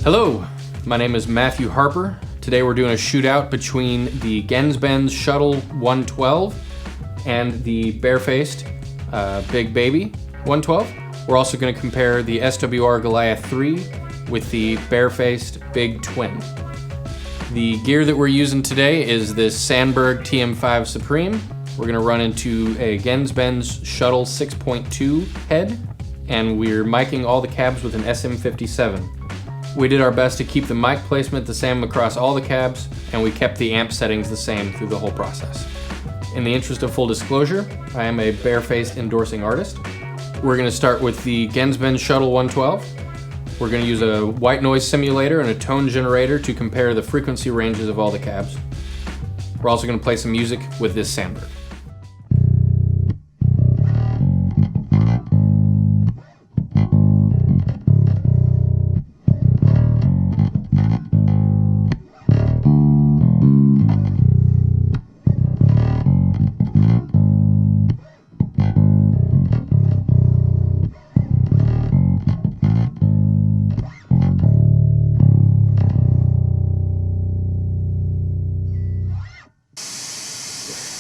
Hello, my name is Matthew Harper. Today we're doing a shootout between the GenzBenz Shuttle 112 and the Barefaced Big Baby 112. We're also going to compare the SWR Goliath III with the Barefaced Big Twin. The gear that we're using today is this Sandberg TM5 Supreme. We're going to run into a GenzBenz Shuttle 6.2 head, and we're miking all the cabs with an SM57. We did our best to keep the mic placement the same across all the cabs, and we kept the amp settings the same through the whole process. In the interest of full disclosure, I am a Barefaced endorsing artist. We're going to start with the GenzBenz Shuttle 112. We're going to use a white noise simulator and a tone generator to compare the frequency ranges of all the cabs. We're also going to play some music with this Sandberg.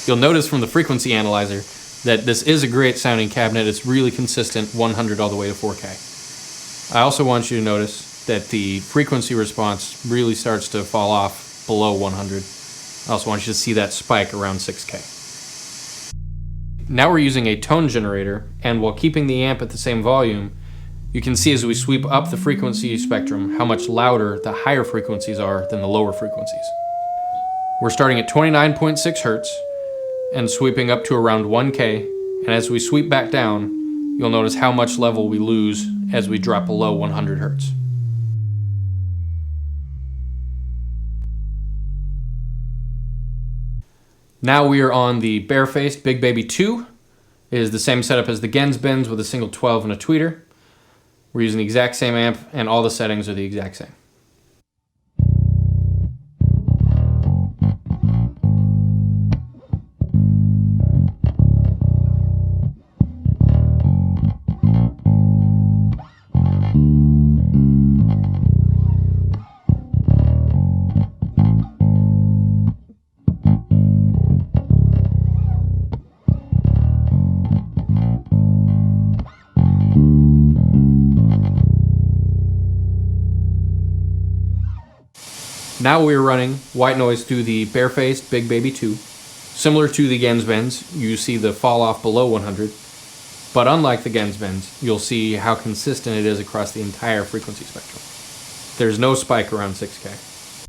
You'll notice from the frequency analyzer that this is a great sounding cabinet. It's really consistent, 100 all the way to 4K. I also want you to notice that the frequency response really starts to fall off below 100. I also want you to see that spike around 6K. Now we're using a tone generator, and while keeping the amp at the same volume, you can see as we sweep up the frequency spectrum how much louder the higher frequencies are than the lower frequencies. We're starting at 29.6 Hertz, and sweeping up to around 1K, and as we sweep back down, you'll notice how much level we lose as we drop below 100 Hertz. Now we are on the Barefaced Big Baby II. It is the same setup as the GenzBenz with a single 12 and a tweeter. We're using the exact same amp, and all the settings are the exact same. Now we're running white noise through the Barefaced Big Baby II. Similar to the GenzBenz, you see the fall off below 100, but unlike the GenzBenz, you'll see how consistent it is across the entire frequency spectrum. There's no spike around 6K.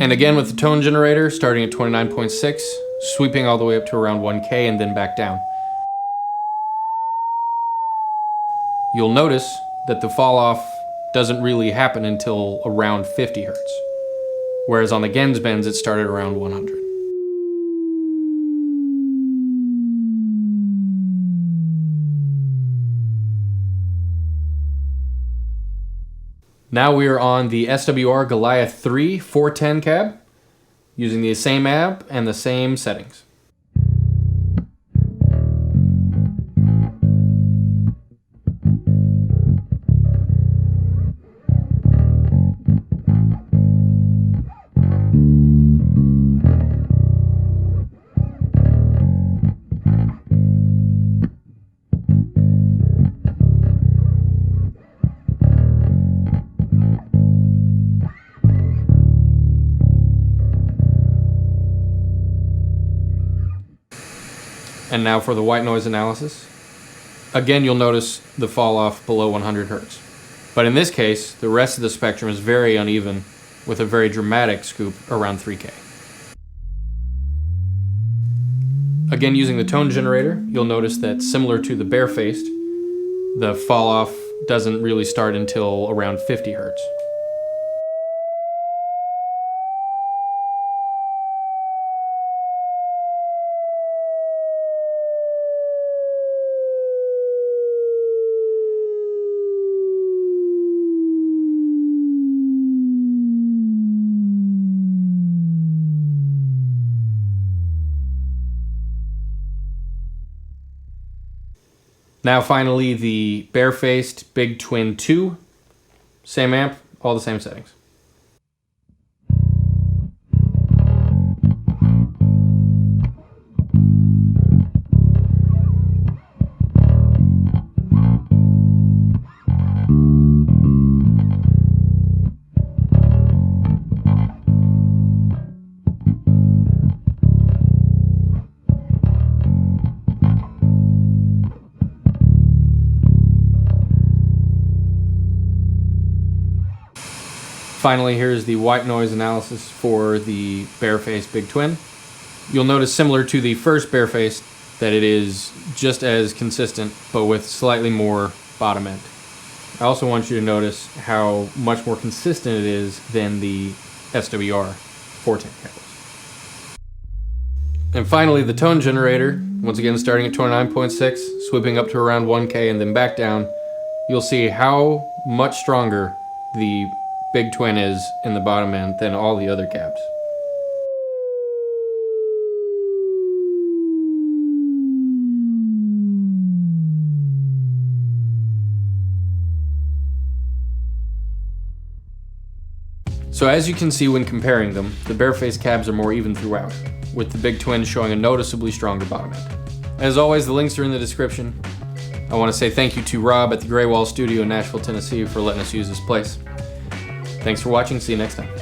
And again with the tone generator, starting at 29.6, sweeping all the way up to around 1K and then back down. You'll notice that the fall off doesn't really happen until around 50 Hertz, whereas on the GenzBenz it started around 100. Now we are on the SWR Goliath III 410 cab, using the same amp and the same settings. And now for the white noise analysis. Again, you'll notice the fall off below 100 Hertz. But in this case, the rest of the spectrum is very uneven, with a very dramatic scoop around 3K. Again, using the tone generator, you'll notice that similar to the Barefaced, the fall off doesn't really start until around 50 Hertz. Now finally, the Barefaced Big Twin II. Same amp, all the same settings. Finally, here's the white noise analysis for the Barefaced Big Twin. You'll notice, similar to the first Barefaced, that it is just as consistent, but with slightly more bottom end. I also want you to notice how much more consistent it is than the SWR 410 cables. And finally, the tone generator, once again starting at 29.6, sweeping up to around 1K and then back down, you'll see how much stronger the Big Twin is in the bottom end than all the other cabs. So as you can see when comparing them, the Barefaced cabs are more even throughout, with the Big Twin showing a noticeably stronger bottom end. As always, the links are in the description. I want to say thank you to Rob at the Gray Wall Studio in Nashville, Tennessee for letting us use this place. Thanks for watching. See you next time.